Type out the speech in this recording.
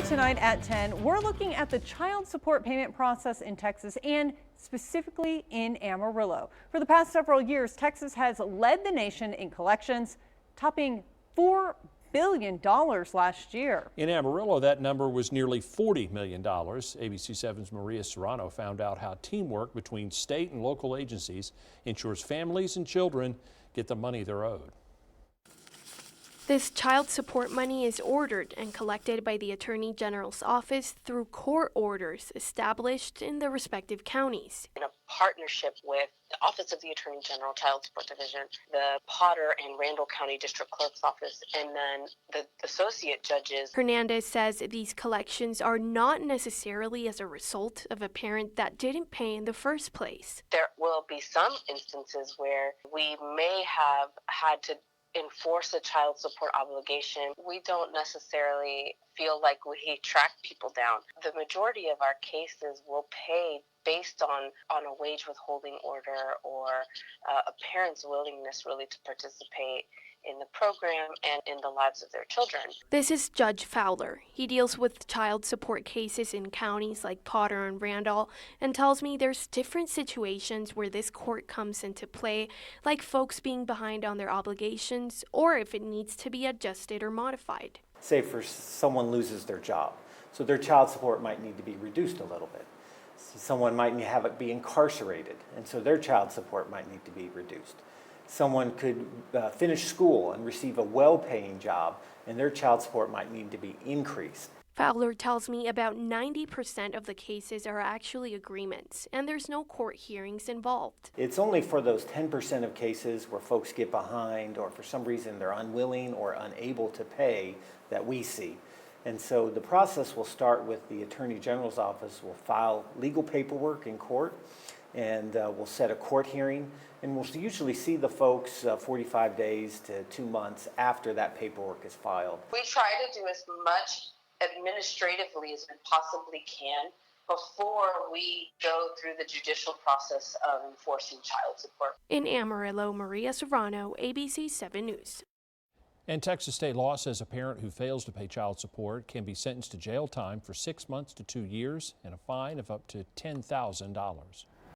tonight at 10, we're looking at the child support payment process in Texas and specifically in Amarillo. For the past several years, Texas has led the nation in collections, topping $4 billion last year. In Amarillo, that number was nearly $40 million. ABC 7's Maria Serrano found out how teamwork between state and local agencies ensures families and children get the money they're owed. This child support money is ordered and collected by the Attorney General's office through court orders established in the respective counties. In a partnership with the Office of the Attorney General Child Support Division, the Potter and Randall County District Clerk's Office, and then the associate judges. Hernandez says these collections are not necessarily as a result of a parent that didn't pay in the first place. There will be some instances where we may have had to enforce a child support obligation. We don't necessarily feel like we track people down. The majority of our cases will pay based on a wage withholding order or a parent's willingness really to participate in the program and in the lives of their children. This is Judge Fowler. He deals with child support cases in counties like Potter and Randall and tells me there's different situations where this court comes into play, like folks being behind on their obligations or if it needs to be adjusted or modified. Say for someone loses their job, so their child support might need to be reduced a little bit. Someone might have it be incarcerated, and so their child support might need to be reduced. Someone could finish school and receive a well-paying job, and their child support might need to be increased. Fowler tells me about 90% of the cases are actually agreements, and there's no court hearings involved. It's only for those 10% of cases where folks get behind or for some reason they're unwilling or unable to pay that we see. And so the process will start with the Attorney General's office. We'll file legal paperwork in court, and we'll set a court hearing, and we'll usually see the folks 45 days to 2 months after that paperwork is filed. We try to do as much administratively as we possibly can before we go through the judicial process of enforcing child support. In Amarillo, Maria Serrano, ABC 7 News. And Texas state law says a parent who fails to pay child support can be sentenced to jail time for 6 months to 2 years and a fine of up to $10,000.